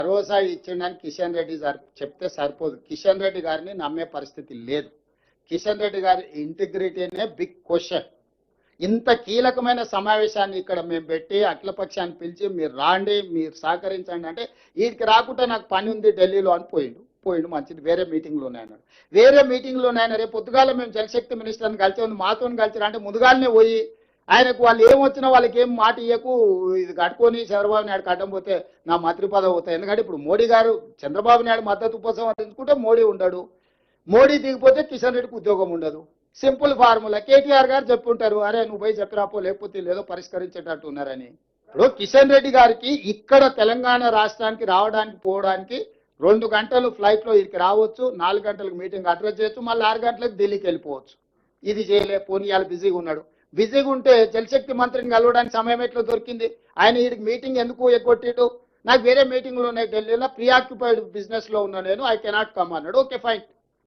భరోసా ఇచ్చిండని కిషన్ రెడ్డి గారు చెప్తే సరిపోదు. కిషన్ రెడ్డి గారిని నమ్మే పరిస్థితి లేదు. కిషన్ రెడ్డి గారి ఇంటిగ్రిటీనే బిగ్ క్వశ్చన్. ఇంత కీలకమైన సమావేశాన్ని ఇక్కడ మేము పెట్టి అఖిలపక్షాన్ని పిలిచి మీరు రాండి, మీరు సహకరించండి అంటే వీడికి రాకుండా నాకు పని ఉంది ఢిల్లీలో అని పోయిండు మంచిది, వేరే మీటింగ్లో ఉన్నాయన్నాడు. వేరే మీటింగ్లో ఉన్నాయన రేపు పొద్దుగాల మేము జలశక్తి మినిస్టర్ని కలిసి ఉంది మాతో కలిసి అంటే ముందుగానే పోయి ఆయనకు వాళ్ళు ఏమొచ్చినా వాళ్ళకి ఏం మాట ఇయ్యకు, ఇది కట్టుకొని చంద్రబాబు నాయుడు అడ్డం పోతే నా మంత్రి పదవి అవుతాయి. ఎందుకంటే ఇప్పుడు మోడీ గారు చంద్రబాబు నాయుడు మద్దతు ఉపసంహరించుకుంటే మోడీ ఉండడు, మోడీ దిగిపోతే కిషన్ రెడ్డికి ఉద్యోగం ఉండదు. Simple formula. కేటీఆర్ గారు చెప్పుంటారు, అరే నువ్వు పోయి చెప్పిరాపో లేకపోతే లేదో పరిష్కరించేటట్టు ఉన్నారని. ఇప్పుడు కిషన్ రెడ్డి గారికి ఇక్కడ తెలంగాణ రాష్ట్రానికి రావడానికి పోవడానికి 2 గంటలు ఫ్లైట్లో ఇక్కడికి రావచ్చు, 4 గంటలకు మీటింగ్ అడ్రస్ చేయొచ్చు, మళ్ళీ 6 గంటలకు ఢిల్లీకి వెళ్ళిపోవచ్చు. ఇది చేయలే. పోనీ ఇవాళ బిజీగా ఉన్నాడు. బిజీగా ఉంటే జలశక్తి మంత్రిని కలవడానికి సమయం ఎట్లా దొరికింది? ఆయన వీడికి మీటింగ్ ఎందుకు ఎగ్గొట్టిడు? నాకు వేరే మీటింగ్లు ఉన్నాయి ఢిల్లీలో, ప్రీఆక్యుపైడ్ బిజినెస్లో ఉన్నా నేను, ఐ కెనాట్ కమ్ అన్నాడు. Okay fine.